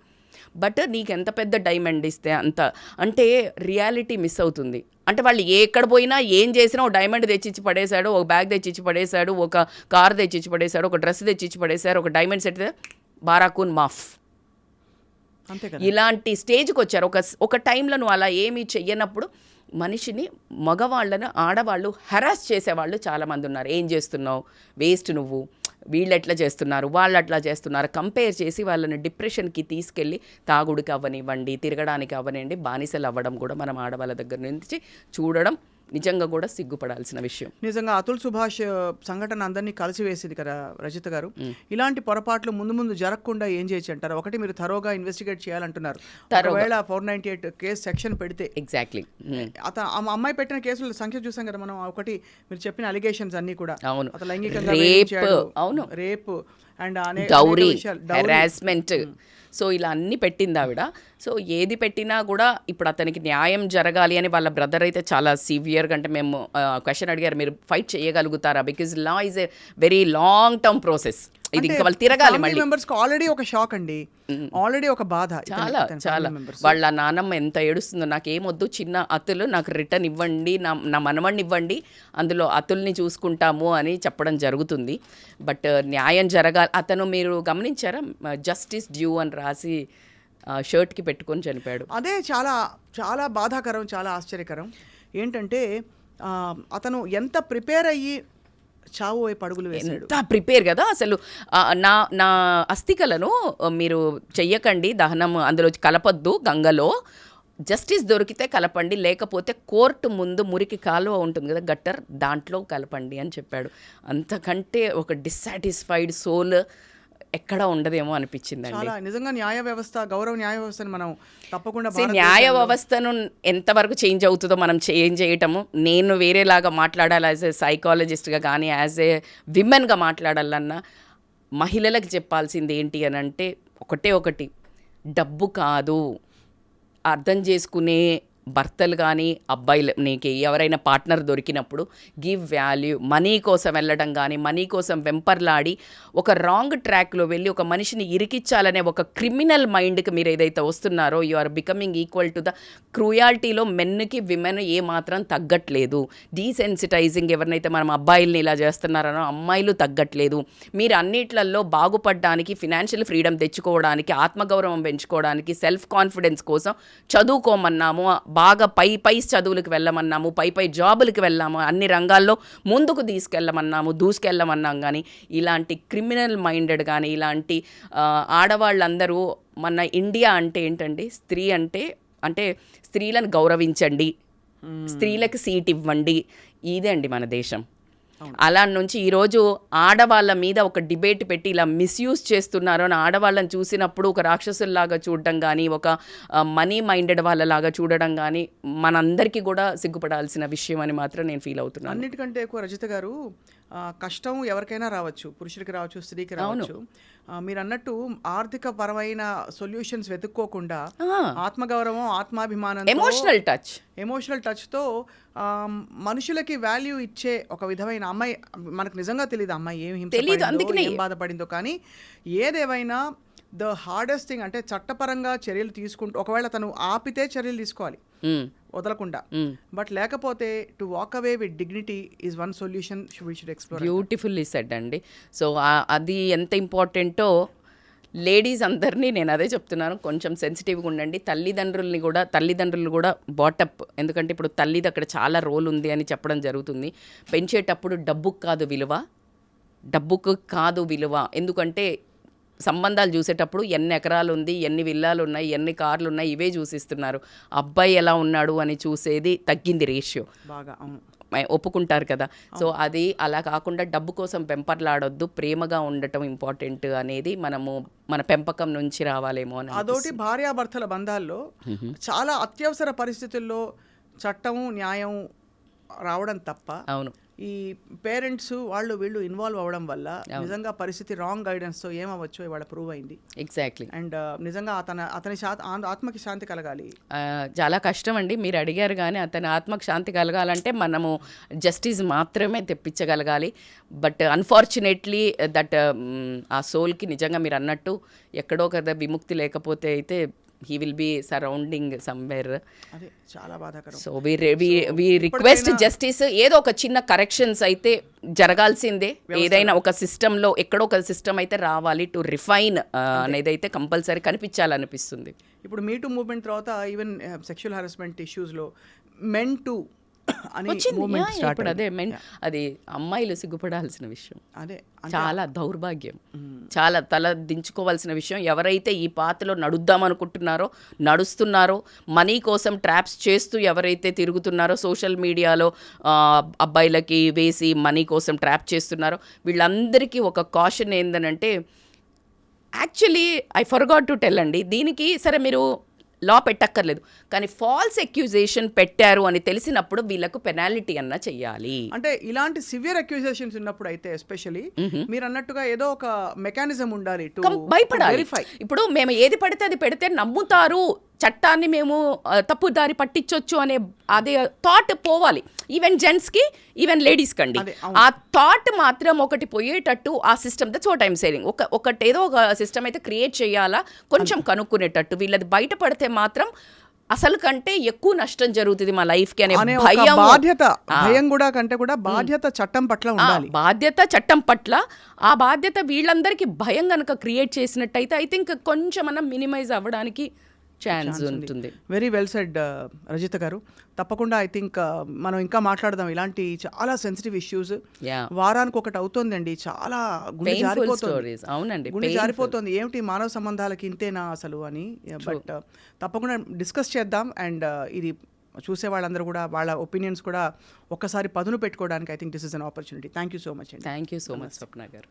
బట్ నీకు ఎంత పెద్ద డైమండ్ ఇస్తే అంత, అంటే రియాలిటీ మిస్ అవుతుంది. అంటే వాళ్ళు ఎక్కడ పోయినా ఏం చేసినా ఒక డైమండ్ తెచ్చిచ్చి పడేశాడు, ఒక బ్యాగ్ తెచ్చిచ్చి పడేశాడు, ఒక కార్ తెచ్చిచ్చి పడేశాడు, ఒక డ్రెస్ తెచ్చిచ్చి పడేశారు, ఒక డైమండ్ సెట్ బారాకూన్ మాఫ్, ఇలాంటి స్టేజ్కి వచ్చారు. ఒక టైంలో నువ్వు అలా ఏమీ చెయ్యనప్పుడు మనిషిని, మగవాళ్ళను ఆడవాళ్ళు హెరాస్ చేసేవాళ్ళు చాలామంది ఉన్నారు. ఏం చేస్తున్నావు, వేస్ట్ నువ్వు, వీళ్ళు ఎట్లా చేస్తున్నారు, వాళ్ళు అట్లా చేస్తున్నారు, కంపేర్ చేసి వాళ్ళని డిప్రెషన్కి తీసుకెళ్ళి తాగుడికి అవ్వనివ్వండి, తిరగడానికి అవ్వనివ్వండి, బానిసలు అవ్వడం కూడా మనం ఆడవాళ్ళ దగ్గర నుంచి చూడడం నిజంగా కూడా సిగ్గుపడాల్సిన విషయం. నిజంగా అతుల్ సుభాష్ సంఘటన అందరినీ కలిసివేసింది కదా రజిత గారు. ఇలాంటి పొరపాట్లు ముందు ముందు జరగకుండా ఏం చేయొచ్చు అంటారు? ఒకటి, మీరు థరోగా ఇన్వెస్టిగేట్ చేయాలంటున్నారు. ఒకవేళ 498 కేసు సెక్షన్ పెడితే, ఎగ్జాక్ట్లీ అమ్మాయి పెట్టిన కేసుల సంఖ్య చూసాం కదా మనం. ఒకటి, మీరు చెప్పిన అలిగేషన్స్ అన్ని కూడా, అవును, అతను లైంగికంగా అవును, rape and dowry, harassment, so ఇలా అన్ని పెట్టింది ఆవిడ. సో ఏది పెట్టినా కూడా ఇప్పుడు అతనికి న్యాయం జరగాలి అని వాళ్ళ బ్రదర్ అయితే చాలా సివియర్గా, అంటే మేము క్వశ్చన్ అడిగారు, మీరు ఫైట్ చేయగలుగుతారా, because law is a very long term process, ఇది ఇంకా వాళ్ళు తిరగాలి మళ్ళీ. మెంబర్స్కి ఆల్రెడీ ఒక షాక్ అండి, ఆల్రెడీ ఒక బాధ చాలా చాలా. వాళ్ళ నానమ్మ ఎంత ఏడుస్తుందో, నాకేమొద్దు, చిన్న అతులు నాకు రిటర్న్ ఇవ్వండి, నా మనవడిని ఇవ్వండి, అందులో అతుల్ని చూసుకుంటాము అని చెప్పడం జరుగుతుంది. బట్ న్యాయం జరగాలి. అతను మీరు గమనించారా, జస్టిస్ డ్యూ అని రాసి షర్ట్కి పెట్టుకొని చనిపోయాడు. అదే చాలా చాలా బాధాకరం, చాలా ఆశ్చర్యకరం. ఏంటంటే అతను ఎంత ప్రిపేర్ అయ్యి చావు వైపు అడుగులు వేశాడు. ఎంత ప్రిపేర్ కదా అసలు. నా అస్థికలను మీరు చెయ్యకండి దహనం, అందులో కలపొద్దు గంగలో, జస్టిస్ దొరికితే కలపండి, లేకపోతే కోర్టు ముందు మురికి కాలువ ఉంటుంది కదా, గట్టర్, దాంట్లో కలపండి అని చెప్పాడు. అంతకంటే ఒక డిస్సాటిస్ఫైడ్ సోల్ ఎక్కడ ఉండదేమో అనిపించిందండి. చాలా నిజంగా న్యాయ వ్యవస్థ, గౌరవ న్యాయ వ్యవస్థను మనం తప్పకుండా, న్యాయ వ్యవస్థను ఎంతవరకు చేంజ్ అవుతుందో మనం చేంజ్ చేయటము. నేను వేరేలాగా మాట్లాడాలి యాజ్ ఏ సైకాలజిస్ట్గా, కానీ యాజ్ ఏ విమెన్గా మాట్లాడాలన్నా మహిళలకు చెప్పాల్సింది ఏంటి అని అంటే, ఒకటి, డబ్బు కాదు, అర్థం చేసుకునే భర్తలు కానీ అబ్బాయిలు, నీకు ఎవరైనా పార్ట్నర్ దొరికినప్పుడు గివ్ వాల్యూ. మనీ కోసం వెళ్ళడం కానీ, మనీ కోసం వెంపర్లాడి ఒక రాంగ్ ట్రాక్లో వెళ్ళి ఒక మనిషిని ఇరికిచ్చాలనే ఒక క్రిమినల్ మైండ్కి మీరు ఏదైతే వస్తున్నారో, you are becoming equal to the క్రూయాలిటీలో మెన్కి విమెన్ ఏమాత్రం తగ్గట్లేదు. డీసెన్సిటైజింగ్, ఎవరినైతే మనం అబ్బాయిల్ని ఇలా చేస్తున్నారనో అమ్మాయిలు తగ్గట్లేదు. మీరు అన్నిట్లలో బాగుపడడానికి, ఫినాన్షియల్ ఫ్రీడమ్ తెచ్చుకోవడానికి, ఆత్మగౌరవం పెంచుకోవడానికి, సెల్ఫ్ కాన్ఫిడెన్స్ కోసం చదువుకోమన్నాము, బాగా పై చదువులకు వెళ్ళమన్నాము, పై జాబులకు వెళ్ళాము, అన్ని రంగాల్లో ముందుకు దూసుకెళ్ళమన్నాం. కానీ ఇలాంటి క్రిమినల్ మైండెడ్ కానీ, ఇలాంటి ఆడవాళ్ళందరూ, మన ఇండియా అంటే ఏంటండి, స్త్రీ అంటే స్త్రీలను గౌరవించండి, స్త్రీలకు సీట్ ఇవ్వండి, ఇదే అండి మన దేశం. అలా నుంచి ఈరోజు ఆడవాళ్ళ మీద ఒక డిబేట్ పెట్టి ఇలా మిస్యూజ్ చేస్తున్నారు అని ఆడవాళ్ళని చూసినప్పుడు ఒక రాక్షసుల్లాగా చూడడం కానీ, ఒక మనీ మైండెడ్ వాళ్ళలాగా చూడడం కానీ మనందరికీ కూడా సిగ్గుపడాల్సిన విషయం అని మాత్రం నేను ఫీల్ అవుతున్నాను. అన్నిటికంటే ఎక్కువ రజిత గారు, కష్టం ఎవరికైనా రావచ్చు, పురుషుడికి రావచ్చు, స్త్రీకి రావచ్చు. మీరు అన్నట్టు ఆర్థిక పరమైన సొల్యూషన్స్ వెతుక్కోకుండా ఆత్మగౌరవం, ఆత్మాభిమానం, ఎమోషనల్ టచ్తో మనుషులకి వాల్యూ ఇచ్చే ఒక విధమైన అమ్మాయి, మనకు నిజంగా తెలియదు అమ్మాయి ఏం హింస, ఏం బాధపడిందో. కానీ ఏదేవైనా ద హార్డెస్ట్ థింగ్ అంటే చట్టపరంగా చర్యలు తీసుకుంటూ, ఒకవేళ తను ఆపితే చర్యలు తీసుకోవాలి వదలకుండా, బట్ లేకపోతే to walk away with dignity is one solution we should explore. Beautifully said అండి. సో అది ఎంత ఇంపార్టెంటో లేడీస్ అందరినీ నేను అదే చెప్తున్నాను, కొంచెం సెన్సిటివ్గా ఉండండి. తల్లిదండ్రులు కూడా బాటప్, ఎందుకంటే ఇప్పుడు తల్లిది అక్కడ చాలా రోల్ ఉంది అని చెప్పడం జరుగుతుంది. పెంచేటప్పుడు డబ్బుకు కాదు విలువ, ఎందుకంటే సంబంధాలు చూసేటప్పుడు ఎన్ని ఎకరాలు ఉంది, ఎన్ని విల్లాలు ఉన్నాయి, ఎన్ని కార్లు ఉన్నాయి, ఇవే చూసిస్తున్నారు. అబ్బాయి ఎలా ఉన్నాడు అని చూసేది తగ్గింది రేషియో, బాగా ఒప్పుకుంటారు కదా. సో అది అలా కాకుండా డబ్బు కోసం పెంపర్లాడొద్దు, ప్రేమగా ఉండటం ఇంపార్టెంట్ అనేది మన పెంపకం నుంచి రావాలేమో అని. అదొకటి, భార్యాభర్తల బంధాల్లో చాలా అత్యవసర పరిస్థితుల్లో చట్టం న్యాయం రావడం తప్ప, అవును, ఈ పేరెంట్స్ వీళ్ళు ఇన్వాల్వ్ అవ్వడం వల్ల నిజంగా పరిస్థితి రాంగ్ గైడెన్స్తో ఏమవ్వచ్చో ఇవాళ ప్రూవ్ అయింది. ఎగ్జాక్ట్లీ. అండ్ నిజంగా అతని ఆత్మకి శాంతి కలగాలి. చాలా కష్టం అండి, మీరు అడిగారు. కానీ అతని ఆత్మకి శాంతి కలగాలంటే మనము జస్టిస్ మాత్రమే తెప్పించగలగాలి. బట్ అన్ఫార్చునేట్లీ దట్ ఆ సోల్కి నిజంగా మీరు అన్నట్టు ఎక్కడో కదా విముక్తి లేకపోతే అయితే he will be surrounding somewhere. అదే చాలా బాధాకరం. సో we request justice, ఏదో ఒక చిన్న కరెక్షన్స్ అయితే జరగాల్సిందే. ఏదైనా ఒక సిస్టంలో ఎక్కడో ఒక సిస్టమ్ అయితే రావాలి టు రిఫైన్ అనేది అయితే కంపల్సరీ కనిపించాలనిపిస్తుంది. ఇప్పుడు మీటూ మూవ్మెంట్ తర్వాత ఈవెన్ సెక్షువల్ హరాస్మెంట్ ఇష్యూస్లో మెన్ టు అని వచ్చింది. మూమెంట్ Yeah, స్టార్ట్ ఇప్పుడు అదే అది అమ్మాయిలు సిగ్గుపడాల్సిన విషయం, అదే చాలా దౌర్భాగ్యం, చాలా తల దించుకోవాల్సిన విషయం. ఎవరైతే ఈ పాతలో నడుద్దాం అనుకుంటున్నారో, నడుస్తున్నారో, మనీ కోసం ట్రాప్స్ చేస్తూ ఎవరైతే తిరుగుతున్నారో, సోషల్ మీడియాలో అబ్బాయిలకి వేసి మనీ కోసం ట్రాప్ చేస్తున్నారో, వీళ్ళందరికీ ఒక కాషన్ ఏందనంటే, actually I forgot to tell అండి, దీనికి సరే మీరు లా పెట్టక్కర్లేదు, కానీ ఫాల్స్ అక్యూజేషన్ పెట్టారు అని తెలిసినప్పుడు వీళ్ళకు పెనాల్టీ అన్న చెయ్యాలి. అంటే ఇలాంటి సివియర్ అక్యూజేషన్స్ ఉన్నప్పుడు అయితే ఎస్పెషల్లీ మీరు అన్నట్టుగా ఏదో ఒక మెకానిజం ఉండాలి టు భయపడాలి. వెరిఫై. ఇప్పుడు మేము ఏది పడితే అది పెడితే నమ్ముతారు, చట్టాన్ని మేము తప్పుదారి పట్టించవచ్చు అనే అదే థాట్ పోవాలి. ఈవెన్ జెంట్స్కి, ఈవెన్ లేడీస్ కండి ఆ థాట్ మాత్రం ఒకటి పోయేటట్టు ఆ system, that's what I'm saying. ఒకటి ఏదో ఒక సిస్టమ్ అయితే క్రియేట్ చేయాలా, కొంచెం కనుక్కునేటట్టు. వీళ్ళది బయటపడితే మాత్రం అసలు కంటే ఎక్కువ నష్టం జరుగుతుంది మా లైఫ్కి అనే భయం, బాధ్యత, భయం కూడా కంటే కూడా బాధ్యత చట్టం పట్ల ఉండాలి. బాధ్యత చట్టం పట్ల, ఆ బాధ్యత వీళ్ళందరికీ భయం కనుక క్రియేట్ చేసినట్టయితే ఐ థింక్ కొంచెం మనం మినిమైజ్ అవ్వడానికి ఛాన్స్ ఉంటుంది. వెరీ వెల్ సెడ్ రజిత గారు. తప్పకుండా ఐ థింక్ మనం ఇంకా మాట్లాడదాం ఇలాంటి చాలా సెన్సిటివ్ ఇష్యూస్. వారానికి ఒకటి అవుతుందండి, చాలా గుండె జారిపోతుంది. అవునండి, గుండె జారిపోతుంది, ఏమిటి మానవ సంబంధాలకి ఇంతేనా అసలు అని. బట్ తప్పకుండా డిస్కస్ చేద్దాం. అండ్ ఇది చూసే వాళ్ళందరూ కూడా వాళ్ళ ఒపీనియన్స్ కూడా ఒక్కసారి పదును పెట్టుకోవడానికి I think this is an opportunity. Thank you so much అండి. థ్యాంక్ యూ సో మచ్ స్వప్న గారు.